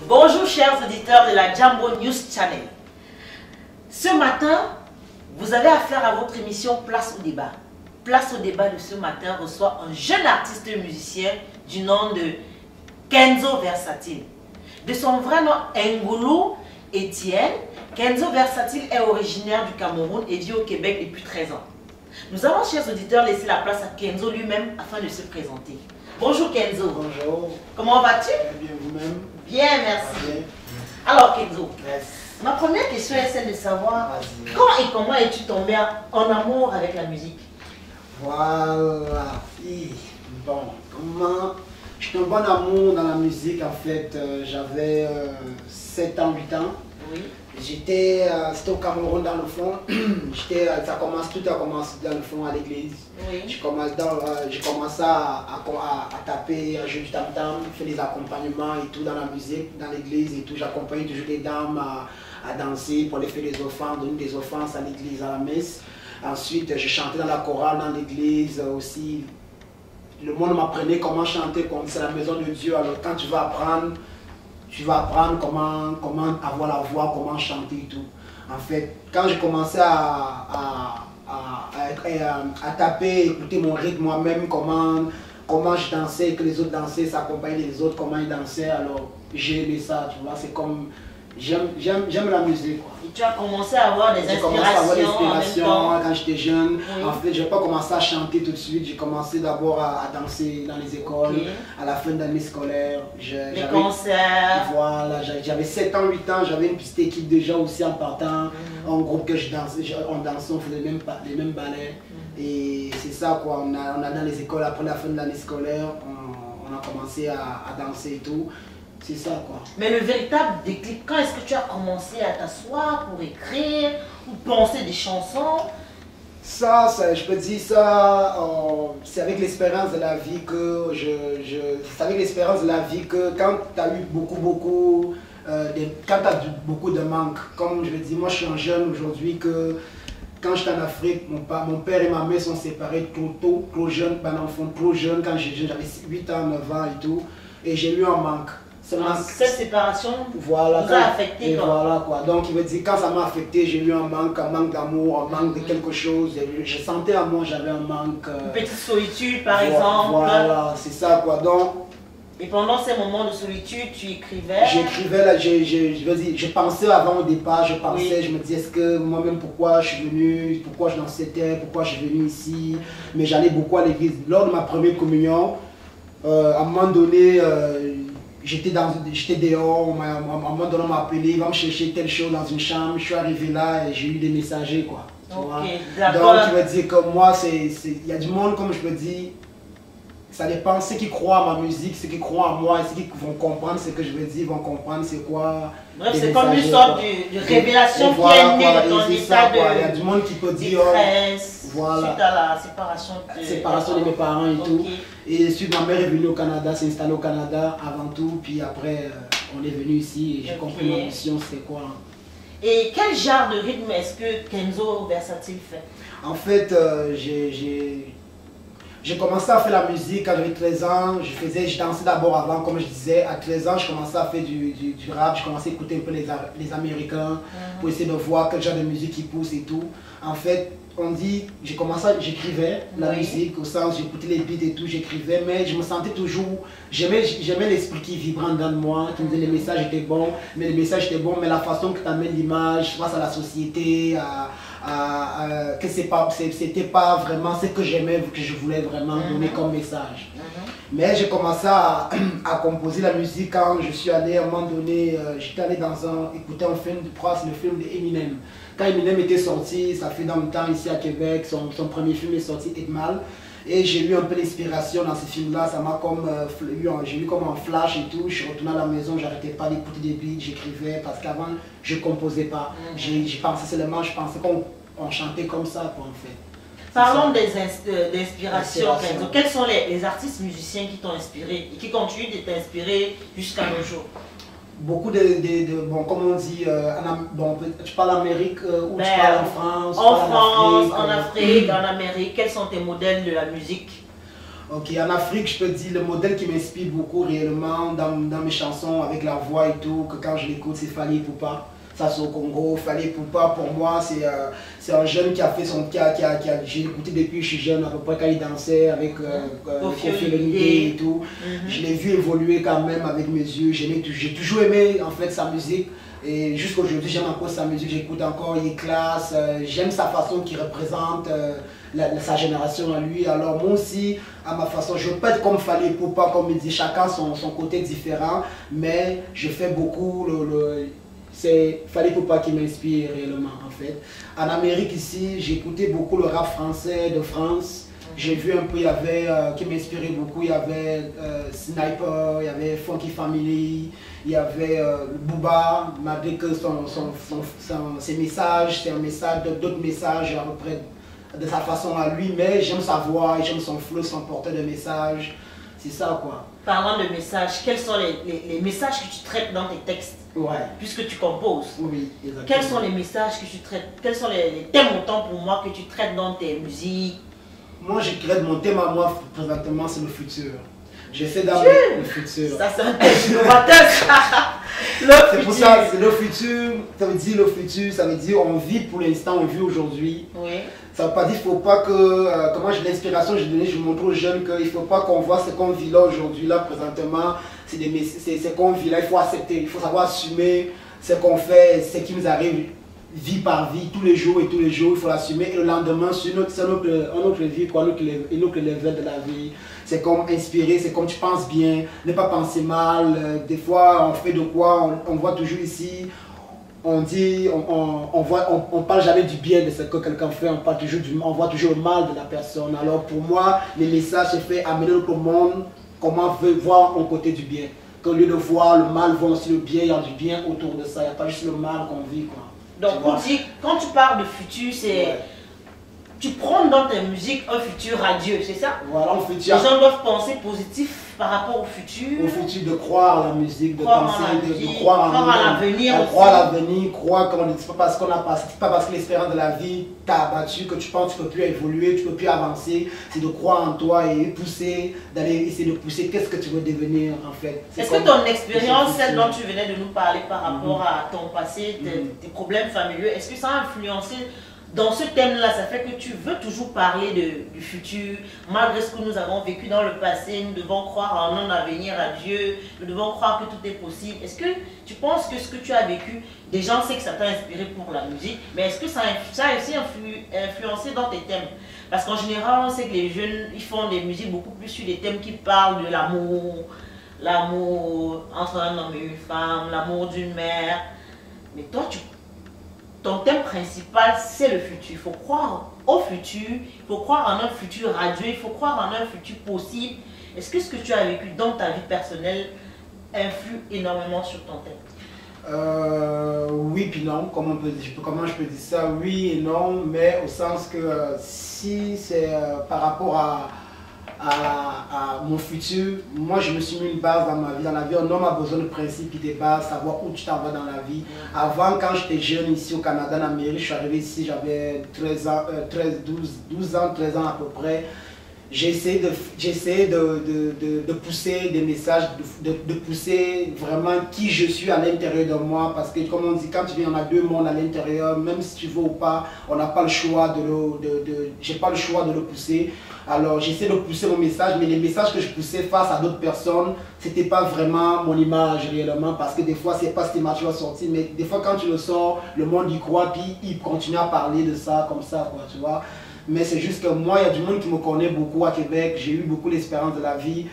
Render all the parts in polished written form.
Bonjour chers auditeurs de la Jambo News Channel. Ce matin, vous avez affaire à votre émission Place au débat. Place au débat de ce matin reçoit un jeune artiste musicien du nom de Kenzo Versatile. De son vrai nom Ngoulou Etienne, Kenzo Versatile est originaire du Cameroun et vit au Québec depuis 13 ans. Nous allons, chers auditeurs, laisser la place à Kenzo lui-même afin de se présenter. Bonjour Kenzo. Bonjour. Comment vas-tu? Bien vous-même? Bien, merci. Bien. Alors Kenzo, Yes. ma première question est celle de savoir quand et comment es-tu tombé en amour avec la musique? Voilà. Bon, comment... Je suis tombé en amour dans la musique en fait. J'avais 7 ans, 8 ans. Oui. C'était au Cameroun dans le fond. Tout a commencé dans le fond à l'église. Oui. J'ai commencé à taper, à jouer du tam-tam, faire des accompagnements et tout dans la musique, dans l'église et tout. J'accompagnais toujours les dames à danser pour les faire des offrandes, donner des offrandes à l'église, à la messe. Ensuite, je chantais dans la chorale dans l'église aussi. Le monde m'apprenait comment chanter, comme c'est la maison de Dieu. Alors quand tu vas apprendre comment avoir la voix, comment chanter et tout. En fait, quand j'ai commencé à taper, écouter mon rythme moi-même, comment je dansais, que les autres dansaient, s'accompagnaient les autres, comment ils dansaient, alors j'ai aimé ça, tu vois, c'est comme, j'aime la musique, quoi. Et tu as commencé à avoir des J'ai commencé à avoir des inspirations quand j'étais jeune. Oui. En fait, je n'ai pas commencé à chanter tout de suite. J'ai commencé d'abord à danser dans les écoles. Okay. À la fin de l'année scolaire. Les concerts. Voilà, j'avais 7 ans, 8 ans. J'avais une petite équipe déjà aussi en partant. En groupe que je dansais, on dansait, on faisait les mêmes ballets. Et c'est ça, quoi. On a dans les écoles, après la fin de l'année scolaire, on a commencé à danser et tout. C'est ça, quoi. Mais le véritable déclic, quand est-ce que tu as commencé à t'asseoir pour écrire ou penser des chansons? Ça, je peux dire ça, c'est avec l'expérience de la vie que c'est avec l'expérience de la vie que quand tu as eu beaucoup de manques, comme je le dis, moi je suis un jeune aujourd'hui que quand j'étais en Afrique, mon père et ma mère sont séparés trop jeune, un enfant trop jeune, quand j'avais 8 ans, 9 ans et tout, et j'ai eu un manque. Cette séparation voilà, vous a affecté quoi. Voilà quoi. Donc il veut dire quand ça m'a affecté, j'ai eu un manque d'amour, un manque de quelque chose. Je sentais à moi, j'avais un manque. Une petite solitude par exemple. Voilà, c'est ça quoi. Donc. Et pendant ces moments de solitude, tu écrivais? J'écrivais là, je pensais avant au départ, je me disais est-ce que moi-même pourquoi je suis venu, pourquoi je dansais, pourquoi je suis venu ici. Mais j'allais beaucoup à l'église. Lors de ma première communion, à un moment donné. J'étais dehors, à un moment donné on m'a appelé, il va me chercher telle chose dans une chambre, je suis arrivé là et j'ai eu des messagers quoi. Okay, donc tu veux dire que moi, il y a du monde comme je peux dire, ça dépend, ceux qui croient à ma musique, ceux qui croient à moi, ceux qui vont comprendre ce que je veux dire, vont comprendre c'est quoi. Bref, c'est comme une sorte de révélation qui est née de ton état de il y a du monde qui peut dire, voilà, suite à la séparation de mes parents et tout. Et ensuite ma mère est venue au Canada, s'est installée au Canada avant tout, puis après on est venu ici et j'ai compris ma mission c'était quoi. Et quel genre de rythme est-ce que Kenzo Versatile fait? En fait, j'ai commencé à faire la musique quand j'avais 13 ans, je dansais d'abord avant, comme je disais, à 13 ans je commençais à faire du rap, je commençais à écouter un peu les Américains pour essayer de voir quel genre de musique qui pousse et tout. En fait, on dit, j'écrivais la musique, au sens j'écoutais les beats et tout, j'écrivais, mais je me sentais toujours, j'aimais l'esprit qui vibrait dans moi, qui me disait les messages étaient bons, mais la façon que tu amènes l'image face à la société, que c'était pas vraiment ce que j'aimais, que je voulais vraiment donner comme message. Mais j'ai commencé à composer la musique quand je suis allé à un moment donné, j'étais allé écouter un film, le film d'Eminem. Quand Eminem était sorti, ça fait dans le temps ici à Québec, son premier film est sorti, 8 Mile. Et j'ai eu un peu d'inspiration dans ce film-là, ça m'a comme j'ai eu comme un flash et tout. Je suis retourné à la maison, j'arrêtais pas d'écouter des beats, j'écrivais parce qu'avant je composais pas. J'y pensais seulement, je pensais qu'on chantait comme ça quoi, en fait. Parlons d'inspiration. Quels sont les artistes musiciens qui t'ont inspiré et qui continuent de t'inspirer jusqu'à nos jours? Beaucoup bon, comme on dit, tu parles d'Amérique ou tu parles en France? En France, en Afrique, en Amérique, quels sont tes modèles de la musique? Ok, en Afrique, je peux dire le modèle qui m'inspire beaucoup réellement dans mes chansons, avec la voix et tout, que quand je l'écoute, c'est Fally Ipupa. Ça, c'est au Congo. Fally Ipupa, pour moi, c'est un jeune qui a fait son... j'ai écouté depuis que je suis jeune, à peu près quand il dansait avec Koffi Olomide et tout. Je l'ai vu évoluer quand même avec mes yeux. J'ai toujours aimé, en fait, sa musique. Et jusqu'à aujourd'hui, j'aime encore sa musique, j'écoute encore, il est classe, j'aime sa façon qu'il représente sa génération à lui. Alors moi aussi, à ma façon, je ne veux pas être comme Fally Ipupa, comme il dit, chacun son côté différent, mais je fais beaucoup, c'est Fally Ipupa qui m'inspire réellement en fait. En Amérique ici, j'écoutais beaucoup le rap français de France. J'ai vu un peu, il y avait, qui m'inspirait beaucoup, il y avait Sniper, il y avait Funky Family, il y avait Booba, malgré que ses messages, c'est un message, d'autres messages à peu près de sa façon à lui, mais j'aime sa voix, j'aime son flow, son porteur de messages, c'est ça quoi. Parlant de messages, quels sont les messages que tu traites dans tes textes? Ouais. Puisque tu composes. Oui, exactement. Quels sont les messages que tu traites? Quels sont les thèmes autant pour moi que tu traites dans tes musiques? Moi, je crée mon thème à moi, présentement, c'est le futur. J'essaie d'amener le futur. Ça, c'est un thème innovateur. C'est pour ça, c'est le futur. Ça veut dire le futur, ça veut dire on vit pour l'instant, on vit aujourd'hui. Oui. Ça ne veut pas dire qu'il ne faut pas que, comment j'ai l'inspiration, je montre aux jeunes qu'il ne faut pas qu'on voit ce qu'on vit là aujourd'hui, là, présentement. C'est ce qu'on vit là, il faut accepter, il faut savoir assumer ce qu'on fait, ce qui nous arrive. Vie par vie, tous les jours, il faut l'assumer. Et le lendemain, c'est un autre vie, quoi, un autre level de la vie. C'est comme inspirer, c'est comme tu penses bien, ne pas penser mal. Des fois, on fait de quoi, on voit toujours ici, on dit, on parle jamais du bien de ce que quelqu'un fait, on voit toujours le mal de la personne. Alors pour moi, les messages, c'est fait amener le monde, comment voir un côté du bien. Qu'au lieu de voir le mal, voir aussi le bien, il y a du bien autour de ça, il n'y a pas juste le mal qu'on vit, quoi. Donc, quand tu parles de futur, c'est... Ouais. Tu prends dans ta musique un futur radieux, c'est ça? Voilà, un futur. Les gens doivent penser positif par rapport au futur. Au futur, de croire à la musique, de penser, de croire à l'avenir. Croire à l'avenir, croire qu'on ne dit pas parce qu'on a pas, c'est pas parce que l'espérance de la vie t'a abattu que tu penses que tu ne peux plus évoluer, tu ne peux plus avancer. C'est de croire en toi et pousser, d'aller essayer de pousser qu'est-ce que tu veux devenir en fait. Est-ce que ton expérience, celle dont tu venais de nous parler par rapport à ton passé, tes problèmes familiaux, est-ce que ça a influencé dans ce thème-là, ça fait que tu veux toujours parler du futur, malgré ce que nous avons vécu dans le passé, nous devons croire en un avenir à Dieu, nous devons croire que tout est possible. Est-ce que tu penses que ce que tu as vécu, des gens savent que ça t'a inspiré pour la musique, mais est-ce que ça a aussi influencé dans tes thèmes? Parce qu'en général, on sait que les jeunes, ils font des musiques beaucoup plus sur des thèmes qui parlent de l'amour entre un homme et une femme, l'amour d'une mère. Mais toi, ton thème principal, c'est le futur. Il faut croire au futur, il faut croire en un futur radieux, il faut croire en un futur possible. Est-ce que ce que tu as vécu dans ta vie personnelle influe énormément sur ton thème? Oui puis non, comment je peux dire ça? Oui et non, mais au sens que si c'est par rapport à mon futur, moi je me suis mis une base dans ma vie. Dans la vie, un homme a besoin de principes et de bases, savoir où tu t'en vas dans la vie. Avant, quand j'étais jeune ici au Canada, en Amérique, je suis arrivé ici, j'avais 12 ans, 13 ans à peu près. J'ai essayé de pousser des messages, de pousser vraiment qui je suis à l'intérieur de moi. Parce que comme on dit, quand tu viens, on a deux mondes à l'intérieur, même si tu veux ou pas, on n'a pas le choix j'ai pas le choix de le pousser. Alors j'essaie de pousser mon message, mais les messages que je poussais face à d'autres personnes, c'était pas vraiment mon image réellement, parce que des fois c'est pas cette image qui va sortir, mais des fois quand tu le sors, le monde y croit, puis il continue à parler de ça comme ça, quoi, tu vois. Mais c'est juste que moi, il y a du monde qui me connaît beaucoup à Québec, j'ai eu beaucoup d'expérience de la vie.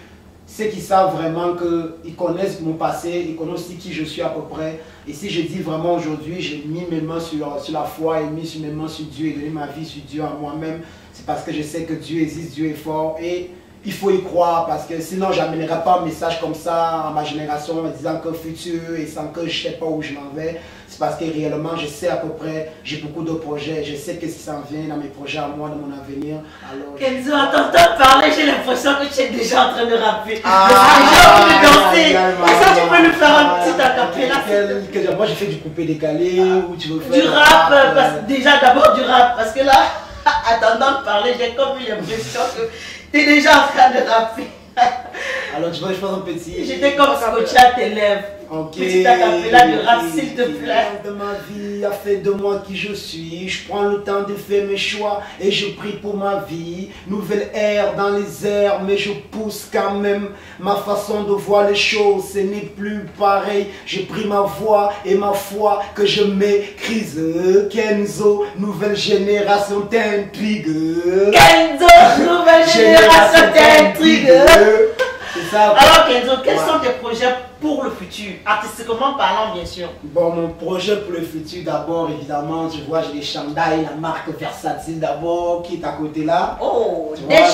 Ceux qui savent vraiment qu'ils connaissent mon passé, ils connaissent aussi qui je suis à peu près. Et si je dis vraiment aujourd'hui, j'ai mis mes mains sur la foi et mis mes mains sur Dieu et donné ma vie sur Dieu à moi-même, c'est parce que je sais que Dieu existe, Dieu est fort et il faut y croire parce que sinon je n'amènerai pas un message comme ça à ma génération en disant que futur et sans que je ne sais pas où je m'en vais. C'est parce que réellement je sais à peu près, j'ai beaucoup de projets, je sais qu'est-ce qui s'en vient dans mes projets à moi, dans mon avenir. Kenzo, à t'entendre parler, j'ai l'impression que tu es déjà en train de rapper. J'ai envie de danser. Et ça, tu peux nous faire un petit acapella. Moi j'ai fait du coupé décalé ou tu veux faire du rap, déjà d'abord du rap parce que là, à t'entendre parler, j'ai comme eu l'impression que T'es déjà en train de rapper. Alors tu vois, je fais un petit... J'étais comme scotché à tes lèvres. Ok. Petit acapella de rap, s'il te plaît. De ma vie a fait de moi qui je suis. Je prends le temps de faire mes choix et je prie pour ma vie. Nouvelle ère dans les airs, mais je pousse quand même. Ma façon de voir les choses, ce n'est plus pareil. J'ai pris ma voix et ma foi que je maîtrise. Kenzo, nouvelle génération t'intrigue. Kenzo, nouvelle génération t'intrigue. C'est ça. Alors Kenzo, quels sont tes projets pour le futur, artistiquement parlant bien sûr? Bon, mon projet pour le futur d'abord, évidemment, tu vois, j'ai des chandails, la marque Versatile d'abord, qui est à côté là. Oh, Tu des vois,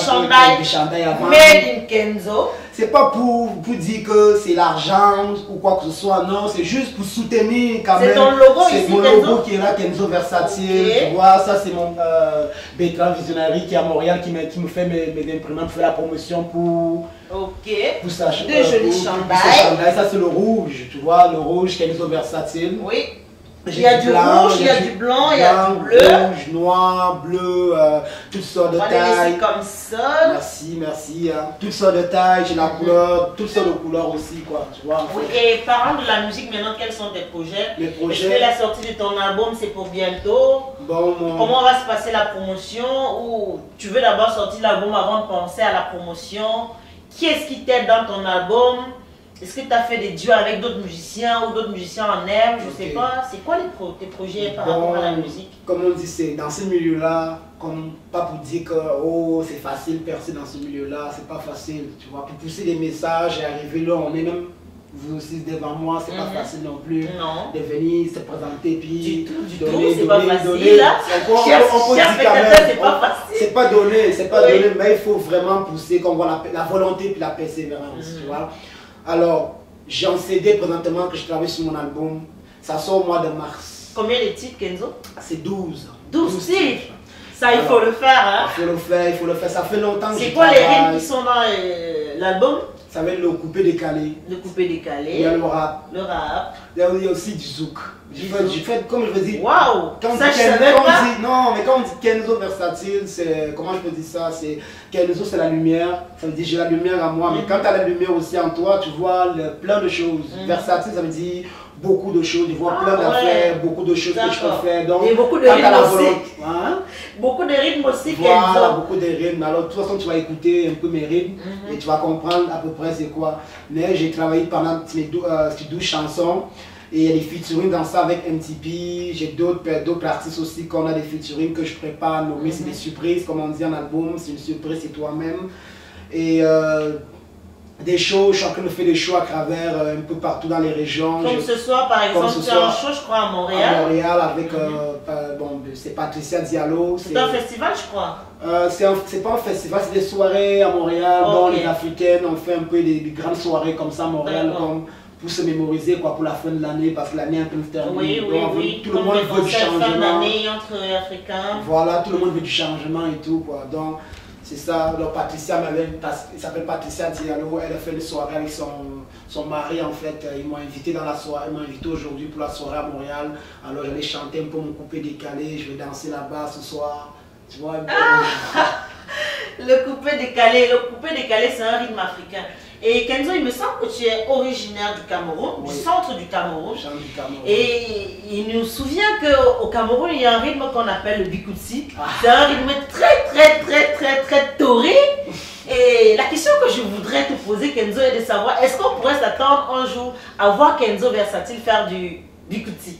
chandails à vendre. made in Kenzo. C'est pas pour dire que c'est l'argent ou quoi que ce soit, non, c'est juste pour soutenir quand même. C'est ton logo ici, c'est mon Kenzo? logo qui est là, Kenzo Versatile. Okay. Tu vois, ça c'est mon Bertrand Visionary qui est à Montréal, qui me fait mes imprimantes, fait la promotion pour... Ok. Pour ça, Deux jolis chandails. Ça c'est le rouge, tu vois, le rouge Kenzo Versatile. Oui. Il y a du rouge, il y a du blanc, il y a du bleu. Rouge, noir, bleu, toutes sortes de On va les tailles. laisser comme ça. Merci, merci. Hein. Toutes sortes de tailles, j'ai la couleur, toutes sortes de couleurs aussi, quoi, tu vois. Oui, et parlant de la musique, maintenant, quels sont tes projets? Mes projets. Est-ce que la sortie de ton album, c'est pour bientôt? Bon, Comment va se passer la promotion? Ou tu veux d'abord sortir l'album avant de penser à la promotion? Qui est-ce qui t'aide dans ton album? Est-ce que tu as fait des duos avec d'autres musiciens ou d'autres musiciens en herbe? Je sais pas. C'est quoi tes projets par rapport à la musique? Comme on dit, c'est dans ce milieu-là, comme pas pour dire que oh, c'est facile percer dans ce milieu-là, c'est pas facile. Tu vois, pour pousser des messages et arriver là, on est même, vous aussi devant moi, c'est pas facile non plus. Non. De venir se présenter puis du tout, c'est pas facile. C'est pas donné, donné, mais il faut vraiment pousser, qu'on voit la volonté puis la persévérance, tu vois. Alors, j'ai un CD présentement que je travaille sur mon album. Ça sort au mois de mars. Combien de titres, Kenzo? C'est 12. 12 titres. Ça, il faut le faire, hein? Il faut le faire. Ça fait longtemps que je travaille. C'est quoi les rythmes qui sont dans l'album? Ça va être le coupé décalé. Le coupé décalé. Il y a le rap. Le rap. Il y a aussi du zouk. J'ai fait, comme je veux dire. Waouh! Ça, je savais pas. Non, mais quand on dit Kenzo Versatile, c'est. Comment je peux dire ça? C'est Kenzo, c'est la lumière. Ça veut dire j'ai la lumière à moi. Mais quand tu as la lumière aussi en toi, tu vois plein de choses. Versatile, ça veut dire beaucoup de choses. Tu vois plein d'affaires, beaucoup de choses que je peux faire. Donc, et beaucoup de rythmes aussi. Hein? Beaucoup de rythmes aussi, voilà, Kenzo. beaucoup de rythmes. Alors, de toute façon, tu vas écouter un peu mes rythmes et tu vas comprendre à peu près c'est quoi. Mais j'ai travaillé pendant ces 12 chansons. Et il y a des featuring dans ça avec MTP. J'ai d'autres artistes aussi qu'on a des featuring que je prépare. Mais c'est des surprises, comme on dit en album. C'est une surprise, c'est toi-même. Et des shows, chacun fait des shows à travers un peu partout dans les régions. Comme ce soir, par exemple, tu as un show, je crois, à Montréal. À Montréal avec, bon, c'est Patricia Diallo. C'est un festival, je crois. C'est pas un festival, c'est des soirées à Montréal. Bon, les Africaines, on fait un peu des grandes soirées comme ça à Montréal, comme pour se mémoriser quoi, pour la fin de l'année, parce que l'année est un peu terminée. Oui. Tout le monde veut du changement. Fin d'année entre Africains. Voilà, tout le monde veut du changement et tout, quoi. Donc, c'est ça. Donc, Patricia elle s'appelle Patricia Diallo. Elle a fait une soirée avec son mari, en fait. Ils m'ont invité dans la soirée. Ils m'ont invité aujourd'hui pour la soirée à Montréal. Alors, j'allais chanter un peu mon coupé décalé. Je vais danser là-bas ce soir. Tu vois un peu. Le coupé décalé, c'est un rythme africain. Et Kenzo, il me semble que tu es originaire du Cameroun, du centre du Cameroun. Et il nous souvient qu'au Cameroun, il y a un rythme qu'on appelle le bikutsi. C'est un rythme très toré. Et la question que je voudrais te poser, Kenzo, est de savoir, est-ce qu'on pourrait s'attendre un jour à voir Kenzo Versatile faire du bikutsi?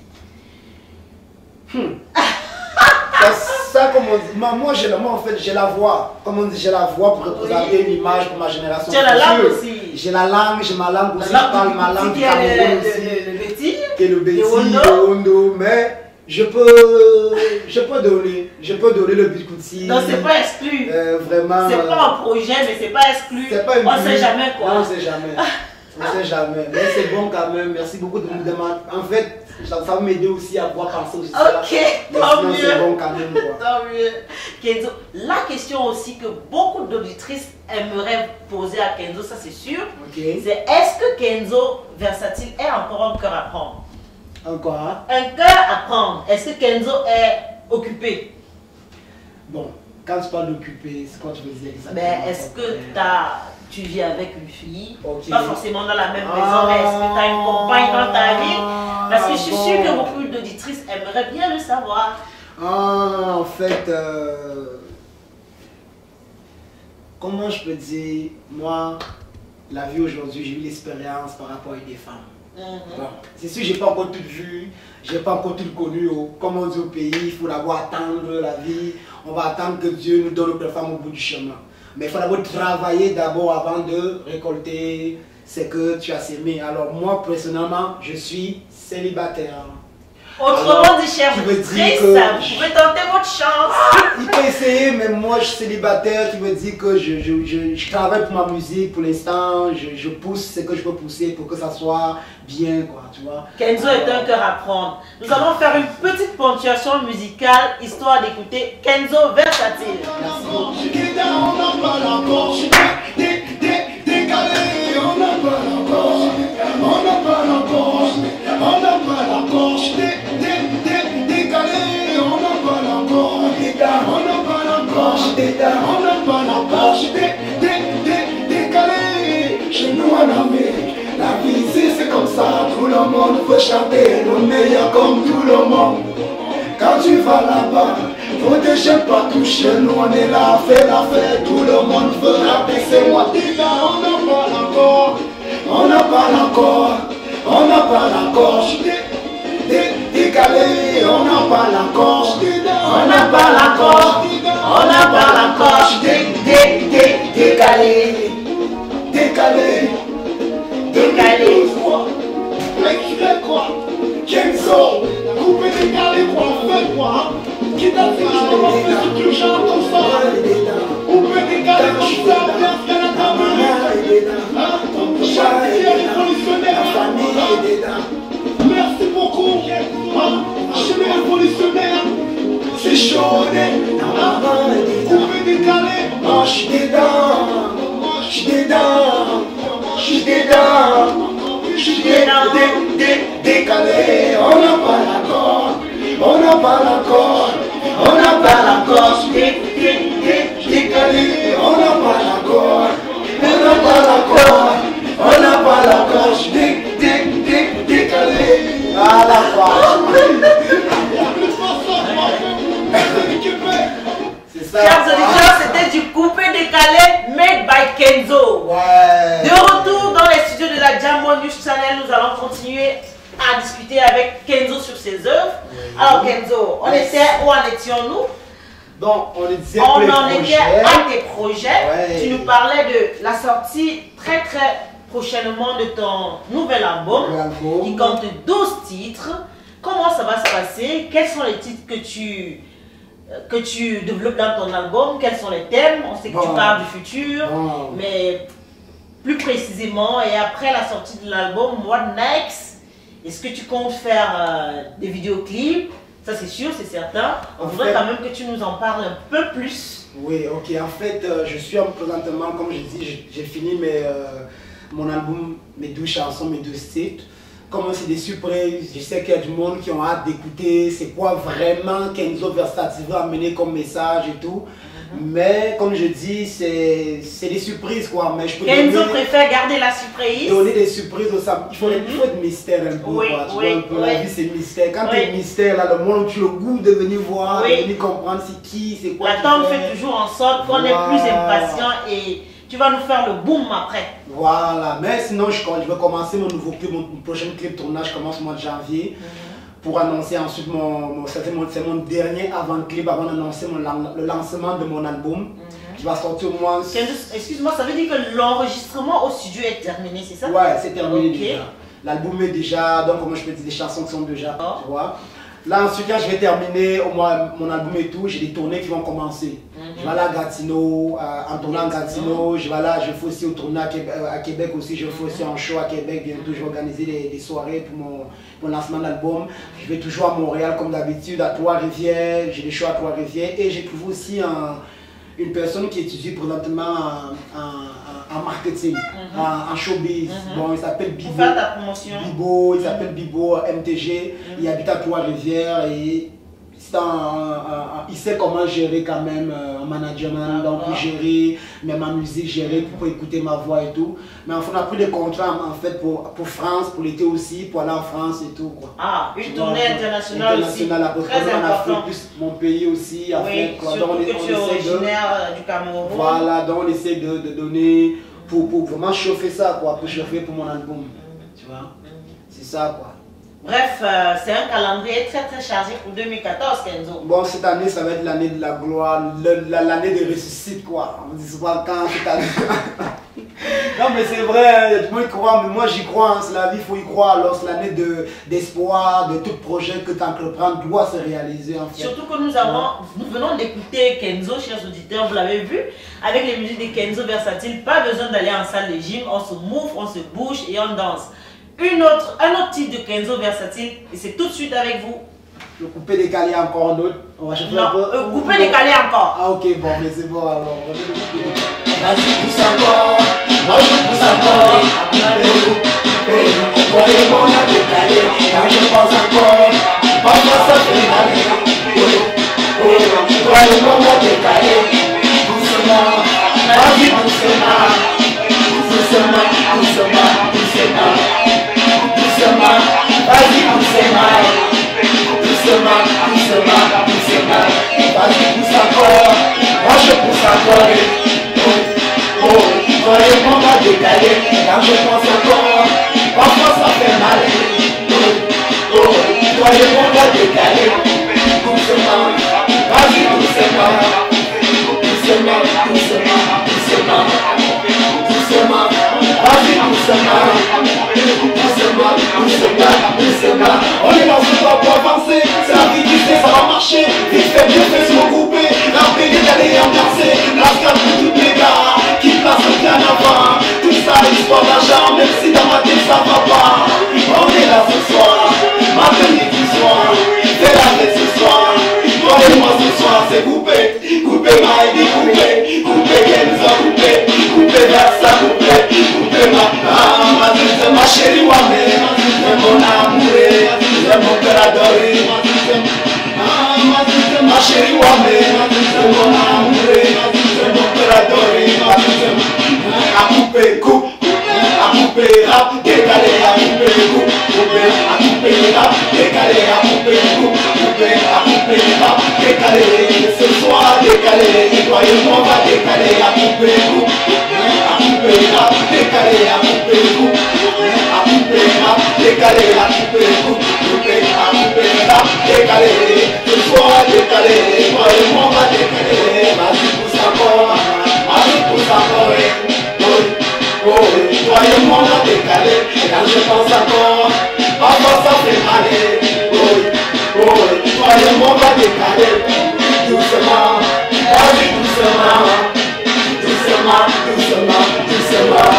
Ça, comme on dit, moi en fait j'ai la voix, comme on dit, j'ai la voix pour représenter une image pour ma génération. Tu as la langue aussi. J'ai la langue, j'ai ma langue aussi, je parle ma langue du Cameroun aussi. Le béti. Qui est le béti, le hondo, mais je peux donner le bikutsi. Non, c'est pas exclu. Vraiment. C'est pas un projet, mais c'est pas exclu. On sait jamais quoi. On sait jamais. On sait jamais. Mais c'est bon quand même. Merci beaucoup de me demander. En fait, ça va m'aider aussi à pouvoir penser aussi. Ok, tant mieux. C'est bon quand même, quoi. Tant mieux. Kenzo, la question aussi que beaucoup d'auditrices aimeraient poser à Kenzo, ça c'est sûr, c'est est-ce que Kenzo Versatile est encore un cœur à prendre? Encore un cœur à prendre. Est-ce que Kenzo est occupé? Bon, Quand tu parles d'occuper, c'est quoi tu veux dire exactement? Mais est-ce que tu vis avec une fille, pas forcément dans la même maison, mais est-ce que tu as une compagne dans ta vie? Parce que je suis sûre que beaucoup d'auditrices aimeraient bien le savoir. En fait, comment je peux dire, moi, la vie aujourd'hui, j'ai eu l'expérience par rapport à des femmes. Bon, c'est sûr, j'ai pas encore tout vu, j'ai pas encore tout connu. Comme on dit au pays, il faut d'abord attendre la vie. On va attendre que Dieu nous donne notre femme au bout du chemin. Mais il faut d'abord travailler d'abord avant de récolter ce que tu as sémé. Alors moi, personnellement, je suis célibataire. Autrement dit, cher, vous pouvez tenter votre chance. Il peut essayer, mais moi je suis célibataire, qui veut dire que je travaille pour ma musique pour l'instant, je pousse ce que je peux pousser pour que ça soit bien, quoi, tu vois. Kenzo est un cœur à prendre. Nous allons faire une petite ponctuation musicale, histoire d'écouter Kenzo Versatile. Chez nous en Amérique, la vie ici c'est comme ça, tout le monde veut chanter, le meilleur comme tout le monde. Quand tu vas là-bas, faut te gêner pas toucher, nous on est là, fait la fête, tout le monde veut rapper, c'est moi. On en parle encore, on en parle encore, on en parle encore. Décalé, on en parle encore, on en parle encore, on en parle encore. Décalé, décalé, décalé. Mais qui fait quoi? Kenzo, coupé décalé quoi? Fait quoi? Qui t'a dit que je commence sur tout genre comme ça? Coupé décalé comme ça, bien ce qu'elle a terminé. Chaque vie est révolutionnaire. Merci beaucoup. Je suis révolutionnaire. C'est chaud, coupé décalé. Je suis dedans, je suis dedans, je suis dedans. Je suis décalé, on en parle encore, on en parle encore, on en parle encore. Décalé, on en parle encore, on en parle encore, on en parle encore. Décalé, à la fois. Chers auditeurs, c'était du coupé décalé made by Kenzo. Ouais. De retour dans les studios de la Jambo News Channel, nous allons continuer à discuter avec Kenzo sur ses œuvres. Alors Kenzo, où en étions-nous? Donc, on disait on en était à tes projets. Ouais. Tu nous parlais de la sortie très prochainement de ton nouvel album qui compte 12 titres. Comment ça va se passer? Quels sont les titres que tu développes dans ton album? Quels sont les thèmes? On sait que tu parles du futur, mais plus précisément, et après la sortie de l'album, what next? Est-ce que tu comptes faire des vidéoclips? Ça c'est sûr, c'est certain. On voudrait quand même que tu nous en parles un peu plus. Oui, ok. En fait, je suis présentement, comme je dis, j'ai fini mon album, mes 12 chansons, mes 12 titres. Comme c'est des surprises, je sais qu'il y a du monde qui ont hâte d'écouter c'est quoi vraiment Kenzo Versatile veut amener comme message et tout. Mais comme je dis, c'est des surprises quoi. Mais je peux Kenzo préfère garder la surprise. Donner des surprises au il faut être mystère un peu. Oui, quoi, tu vois, la vie c'est mystère. Quand tu es mystère, là, le monde tu as le goût de venir voir, de venir comprendre c'est qui, c'est quoi. L'attente fait toujours en sorte qu'on est plus impatient et tu vas nous faire le boom après. Voilà, mais sinon je vais commencer mon nouveau clip, mon prochain clip tournage commence au mois de janvier. Pour annoncer ensuite c'est mon dernier avant-clip avant d'annoncer le lancement de mon album qui va sortir au mois. Excuse-moi, ça veut dire que l'enregistrement au studio est terminé, c'est ça? Ouais, c'est terminé déjà. L'album est déjà, donc comment je peux dire, des chansons qui sont déjà, tu vois. Là ensuite, quand je vais terminer mon album et tout, j'ai des tournées qui vont commencer. Je vais aller à Gatineau, en tournant à Gatineau, je fais aussi au tournée à Québec aussi, je fais aussi un show à Québec bientôt, je vais organiser des soirées pour mon lancement d'album. Je vais toujours à Montréal comme d'habitude, à Trois-Rivières, j'ai des shows à Trois-Rivières et j'ai trouvé aussi une personne qui étudie présentement en marketing, en showbiz. Bon, il s'appelle Bibo. Pour faire ta promotion. Bibo, il s'appelle Bibo MTG. Il habite à Trois-Rivières et il sait comment gérer quand même un management, donc gérer même ma musique, gérer pour écouter ma voix et tout. Mais enfin, on a pris des contrats en fait pour France, pour l'été aussi, pour aller en France et tout quoi. Ah, une tournée internationale aussi. Très important. Plus mon pays aussi, en fait, quoi. Surtout Donc, que tu es originaire du Cameroun. Voilà, donc on essaie de donner pour vraiment chauffer ça quoi, pour chauffer pour mon album. Tu vois, c'est ça quoi. Bref, c'est un calendrier très chargé pour 2014, Kenzo. Bon, cette année, ça va être l'année de la gloire, l'année de ressuscite, quoi. On ne dit pas quand cette année. Non, mais c'est vrai, il y a du monde qui croit, mais moi j'y crois, hein, c'est la vie, il faut y croire. Alors, c'est l'année d'espoir, de tout projet que tu entreprends doit se réaliser, en fait. Surtout que nous venons d'écouter Kenzo, chers auditeurs, vous l'avez vu, avec les musiques de Kenzo Versatile, pas besoin d'aller en salle de gym, on se move, on se bouge et on danse. Un autre titre de Kenzo Versatile, et c'est tout de suite avec vous. Le coupé décalé encore un autre. On va chercher un peu. Coupé décalé encore. Ah ok, bon, mais c'est bon alors. Vas-y, pousse encore. Moi je pousse encore. Toi et moi on a décalé. Quand je pense encore, parfois ça fait mal. Toi et moi on a décalé. Doucement, vas-y doucement. Doucement, doucement, doucement. Doucement, vas-y doucement. Doucement, doucement, doucement. Vas-y pousse encore. Moi je pousse encore. Toi et moi on va décaler. Quand je pense encore, parfois ça fait mal. Toi et moi on va décaler. Doucement, vas-y doucement. Doucement, doucement, doucement. Doucement, vas-y doucement. Doucement, doucement, doucement. On est dans ce temps pour avancer. C'est la vie qui fait, ça va marcher. Vite fait, bien fait, se regrouper. Rapper, décaler, ambiancer. La scar pour toutes les gars qui placent bien avant. Tout ça, histoire d'argent, même si dans ma tête ça va pas. On est là ce soir, matin, midi, soir. Fais la fête ce soir. Toi et moi ce soir, c'est coupé. Coupé, Maïdi, coupé. Coupé, Kenzo, coupé. Coupé, Versa, coupé. Coupé, ma chérie, mon amour, mon cœur adoré. Ma chérie, mon amour, mon cœur adoré. A couper, coupe, a couper, rap, décalé, a couper, coupe, couper, a couper, rap, décalé, a couper, coupe, couper, a couper, rap, décalé. Ce soir, décalé, toi et moi, on va décaler, a couper, coupe, a couper, rap, décalé, a couper, coupe, a couper, rap, décalé, a couper, coupe, couper, a couper, rap, décalé. Ce soir, décalé, toi et moi, on va décaler. Vas-y, pousse encore, vas-y, pousse encore. Toi et moi on a décalé. Quand je pense encore, parfois ça fait mal. Toi et moi on va décaler. Doucement, vas-y doucement. Doucement, doucement, doucement.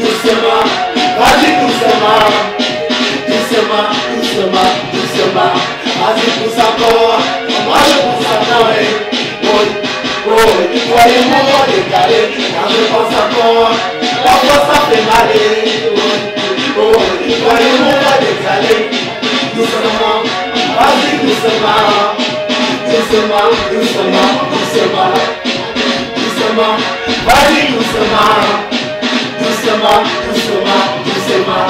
Doucement, vas-y doucement. Doucement, doucement, doucement. Vas-y pousse encore. Moi je pousse encore. Toi et moi on va décaler. Quand je pense encore, parfois ça fait mal. Toi et moi on va décaler. Doucement, vas-y doucement. Doucement, doucement, doucement. Doucement, vas-y doucement. Doucement, doucement, doucement.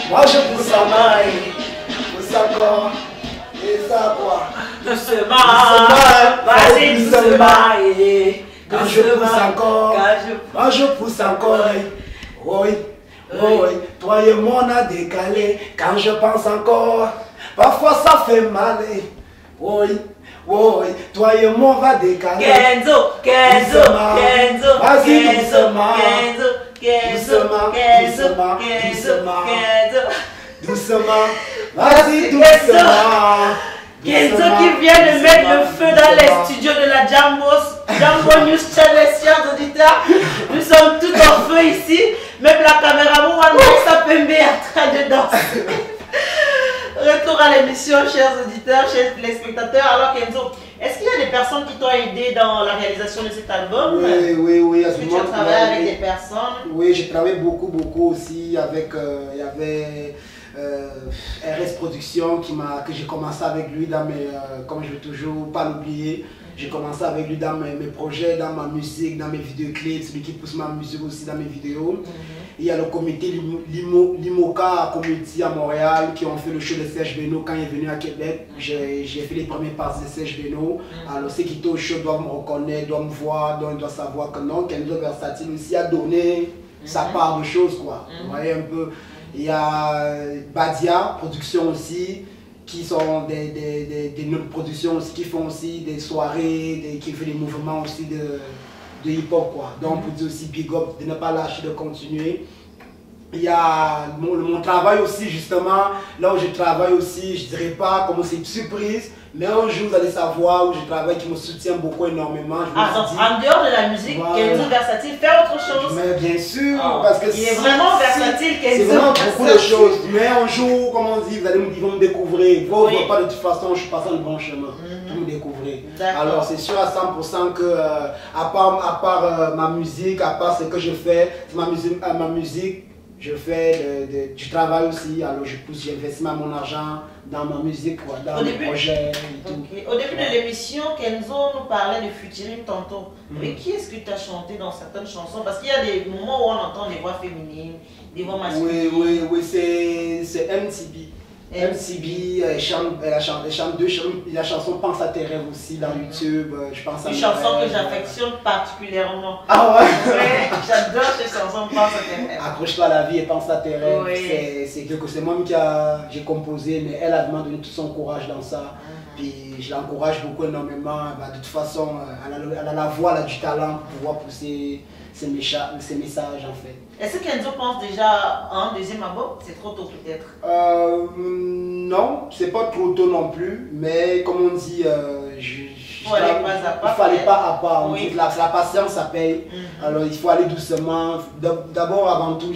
Moi je pousse à maille, pousse encore, et ça quoi. Doucement, vas-y doucement. Quand je pousse encore, moi je pousse encore. Oui, oui, toi et moi on a décalé. Quand je pense encore, parfois ça fait mal. Oui, oui, toi et moi on va décaler. Kenzo, Kenzo, Kenzo, vas-y doucement. Doucement, doucement, doucement. Doucement, vas-y doucement. Kenzo qui vient de mettre le feu dans les studios de la Jambo News Channel, chers auditeurs. Nous sommes tous en feu ici. Même la caméra, ça peut en train de danser. Retour à l'émission, chers auditeurs, chers téléspectateurs. Alors Kenzo, est-ce qu'il y a des personnes qui t'ont aidé dans la réalisation de cet album? Oui. Est-ce que tu as travaillé avec des personnes? Oui, j'ai travaillé beaucoup aussi avec, il y avait RS Production que j'ai commencé avec lui dans mes, comme je ne veux toujours pas l'oublier, j'ai commencé avec lui dans mes projets, dans ma musique, dans mes vidéoclips, celui qui pousse ma musique aussi dans mes vidéos. Il y a le comité Limoca Community à Montréal qui ont fait le show de Serge Beno quand il est venu à Québec. J'ai fait les premières parties de Serge Beno. Alors ceux qui étaient au show doivent me reconnaître, doivent me voir, doivent savoir que non, Kenzo Versatile aussi a donné sa part de choses, quoi. Vous voyez un peu. Il y a Badia Production aussi, qui sont des productions aussi, qui font aussi des soirées, qui font des mouvements aussi de hip-hop, quoi. Donc pour dire aussi big up, de ne pas lâcher, de continuer. Il y a mon travail aussi, justement, là où je travaille aussi, je dirais pas comment c'est une surprise, mais un jour vous allez savoir où je travaille, qui me soutient beaucoup énormément. Donc en dehors de la musique, Kenzo Versatile fait autre chose? Mais bien sûr, parce que il est vraiment versatile, Kenzo. C'est vraiment beaucoup de choses, mais un jour, comme on dit, ils vont me découvrir. Vous ne voyez pas de toute façon, je suis passé dans le bon chemin. Vous me découvrez. Alors c'est sûr à 100% que, à part ma musique, à part ce que je fais, ma musique, je fais du travail aussi, alors j'investis mon argent dans ma musique, quoi, dans mes projets et tout. Au début de l'émission, Kenzo nous parlait de featuring tantôt. Mais qui est-ce que tu as chanté dans certaines chansons? Parce qu'il y a des moments où on entend des voix féminines, des voix masculines. Oui, c'est MCB. MCB, elle chante la chanson Pense à tes rêves aussi dans YouTube. Je pense à une chanson que j'affectionne particulièrement. Ah ouais? J'adore ces chansons Pense à tes rêves. Accroche-toi à la vie et pense à tes rêves. C'est moi qui j'ai composé, mais elle a vraiment donné tout son courage dans ça. Puis je l'encourage beaucoup énormément. De toute façon, elle a la voix, elle a du talent pour pouvoir pousser ses messages en fait. Est-ce que Kenzo pense déjà à un deuxième album? C'est trop tôt peut-être? Non, c'est pas trop tôt non plus, mais comme on dit, il fallait pas à pas. On dit que la patience ça paye, alors il faut aller doucement. D'abord, avant tout,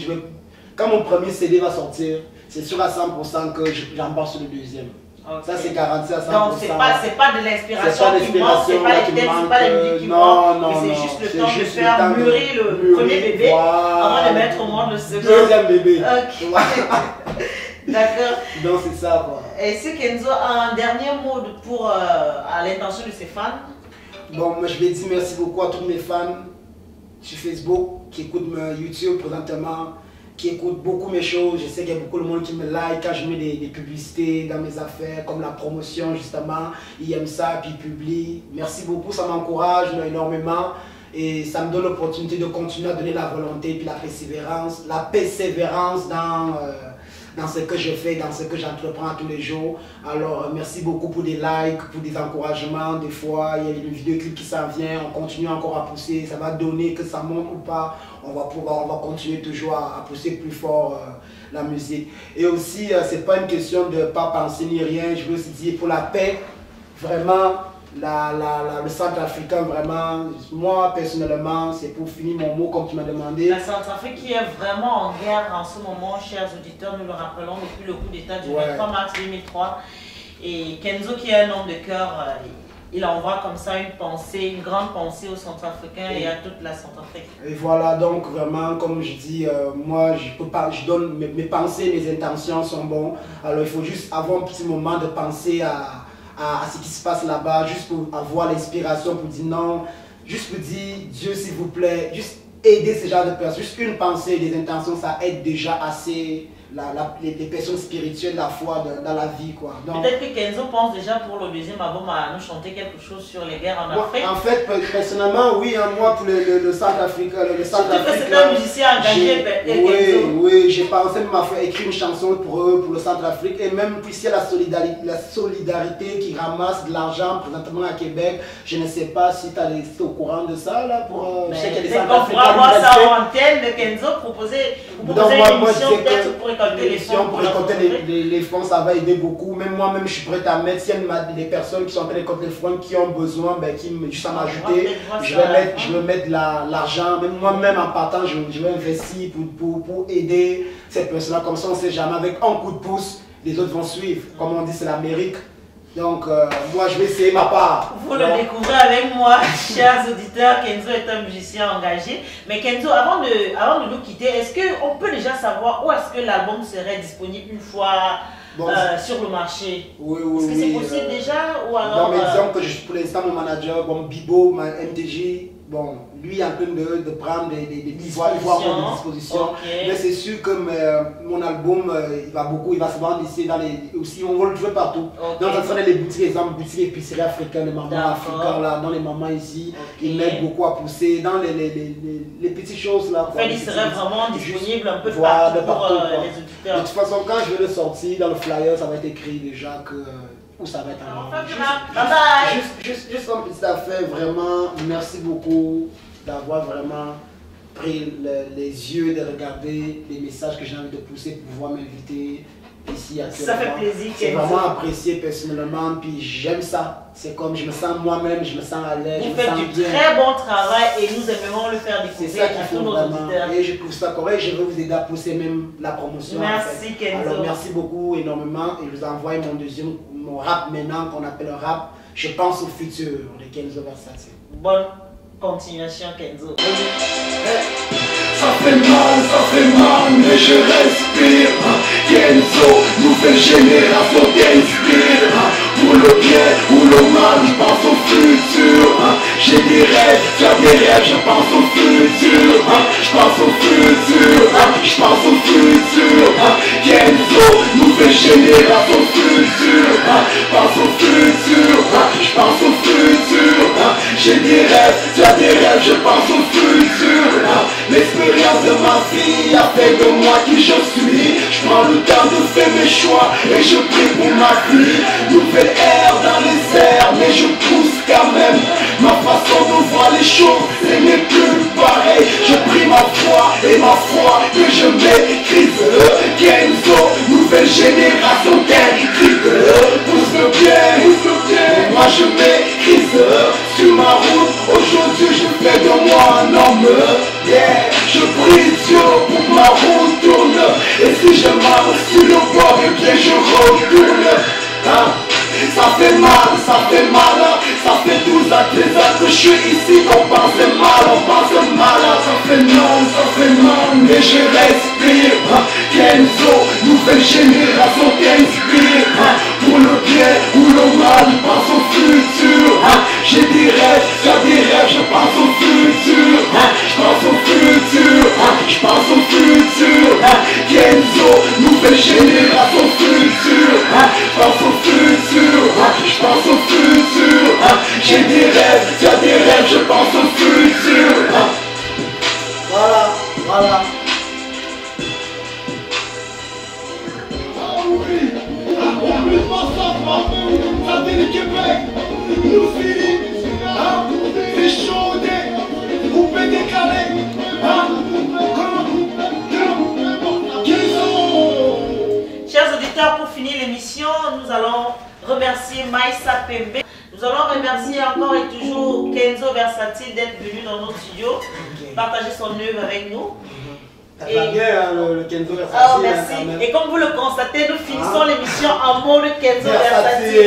quand mon premier CD va sortir, c'est sûr à 100% que j'embarque sur le deuxième. Ça c'est garanti à 100%. Donc c'est pas de l'inspiration qui manque, c'est pas les textes, c'est pas les musiques qui manquent, mais c'est juste le temps de faire mûrir le premier bébé avant de mettre au monde le second. Deuxième bébé. Ok. D'accord. Donc c'est ça, quoi. Est-ce que Kenzo a un dernier mot à l'intention de ses fans? Bon, moi je vais dire merci beaucoup à tous mes fans sur Facebook qui écoutent YouTube présentement, qui écoutent beaucoup mes choses. Je sais qu'il y a beaucoup de monde qui me like quand je mets des publicités dans mes affaires, comme la promotion justement. Ils aiment ça, puis ils publient. Merci beaucoup, ça m'encourage énormément. Et ça me donne l'opportunité de continuer à donner la volonté, puis la persévérance dans ce que je fais, dans ce que j'entreprends tous les jours. Alors merci beaucoup pour des likes, pour des encouragements. Des fois, il y a une vidéoclip qui s'en vient, on continue encore à pousser. Ça va donner que ça monte ou pas. On va continuer toujours à pousser plus fort la musique. Et aussi, c'est pas une question de ne pas penser ni rien. Je veux aussi dire pour la paix, vraiment, le Centrafricain, vraiment, moi personnellement, c'est pour finir mon mot comme tu m'as demandé. La Centrafrique qui est vraiment en guerre en ce moment, chers auditeurs, nous le rappelons depuis le coup d'état du 23 mars 2003. Et Kenzo qui est un homme de cœur, il envoie comme ça une grande pensée aux Centrafricains et à toute la Centrafrique. Et voilà, donc vraiment, comme je dis, moi je donne mes pensées, mes intentions sont bonnes. Alors il faut juste avoir un petit moment de penser à ce qui se passe là-bas, juste pour avoir l'inspiration, pour dire non, juste pour dire Dieu s'il vous plaît, juste aider ce genre de personnes, juste une pensée, des intentions, ça aide déjà assez les personnes spirituelles, la foi dans la vie, quoi. Peut-être que Kenzo pense déjà pour le deuxième album à nous chanter quelque chose sur les guerres en Afrique. En fait, personnellement, oui, hein, moi pour le Centrafrique, c'est un musicien engagé, oui, j'ai pensé à faire écrire une chanson pour eux, pour le Centrafrique, et même puisqu'il y a la solidarité qui ramasse de l'argent présentement à Québec, je ne sais pas si tu es au courant de ça, là, pour... je sais qu'il y a des Centrafricains. On pourra voir ça en antenne de Kenzo proposer, ou Vous posez une émission peut-être pour récolter les fonds. Pour récolter les fonds, ça va aider beaucoup. Même moi-même, je suis prêt à mettre. S'il y a des personnes qui sont en train de récolter les fonds, qui ont besoin, ben, qui me juste à m'ajouter, je vais mettre l'argent. Même moi-même, en partant, je vais investir pour aider ces personnes-là. Comme ça, on ne sait jamais. Avec un coup de pouce, les autres vont suivre. Comme on dit, c'est l'Amérique. Donc, moi, je vais essayer ma part. Vous le découvrez avec moi, chers auditeurs. Kenzo est un musicien engagé. Mais Kenzo, avant de nous quitter, est-ce qu'on peut déjà savoir où est-ce que l'album serait disponible une fois sur le marché? Oui. Est-ce que c'est possible déjà ou alors... Non, mais disons que pour l'instant, mon manager, Bibo, ma MTG, bon, lui est en train de prendre des dispositions. Okay. Mais c'est sûr que mon album, il va se vendre ici, aussi, on va le jouer partout. Okay. Donc, ça sera les boutiques, exemple, boutiques épiceries africaines, les mamans africains, là, dans les mamans ici, ils m'aident beaucoup à pousser, dans les petites choses là. En fait, il serait vraiment disponible un peu partout pour les auditeurs. De toute façon, quand je vais le sortir, dans le flyer, ça va être écrit déjà que... Où ça va être juste un petit affaire, vraiment, merci beaucoup d'avoir vraiment pris les yeux de regarder les messages que j'ai envie de pousser pour pouvoir m'inviter ici actuellement. Ça fait plaisir. C'est vraiment apprécié personnellement, puis j'aime ça. C'est comme je me sens moi-même, je me sens à l'aise. Vous faites du très bon travail et nous aimerions le faire découvrir. C'est ça qu'il faut vraiment. Et je trouve ça correct. Je vais vous aider à pousser même la promotion. Merci Kenzo. Alors merci beaucoup énormément et je vous envoie mon rap maintenant qu'on appelle un rap. Je pense au futur de Kenzo Versatile. Bonne continuation Kenzo. Ça fait mal, mais je respire. Kenzo, nouvelle génération t'inspire. Pour le bien ou le mal, je pense au futur. J'ai des rêves, tu as des rêves, je pense au futur. Je pense au futur, je pense au futur. Kenzo, nouvelle génération future. Pense au futur, je pense au futur. J'ai des rêves, tu as des rêves, je pense au futur. L'expérience de ma vie a fait de moi qui je suis. Je prends le temps de faire mes choix et je prie pour ma vie. Nouvelle ère dans les airs, mais je pousse quand même. Ma façon de voir les choses, ce n'est plus pareil. Je prie ma foi et ma foi que je maîtrise. Kenzo, nouvelle génération t'inquiète. Pousse le bien, moi je maîtrise. Sur ma route, aujourd'hui je fais de moi un homme. Yeah, je prie Dieu pour que ma route tourne. Et si je marche sur le bord, eh bien je retourne. Ça fait mal, ça fait 12 à 13 ans que je suis ici. On pense mal, ça fait mal, mais je respire. Kenzo, nouvelle génération t'inspire. Pour le bien ou le mal, je pense au futur. J'ai des rêves, tu as des rêves, je pense au futur. Je pense au futur, je pense au futur. Kenzo, nouvelle génération future. Je pense au futur, je pense au futur. J'ai des rêves, tu as des rêves, je pense au futur. Voilà. Ah oui, oublie pas ça vient du Québec. Nous Philippe, c'est chaudé, coupé décalé. Chers auditeurs, pour finir l'émission, nous allons remercier Maïssa Pembe. Nous allons remercier encore et toujours Kenzo Versatile d'être venu dans notre studio, partager son œuvre avec nous. Ça va bien le Kenzo Versatile. Oh, merci. Et comme vous le constatez, nous finissons l'émission en mode Kenzo Versatile.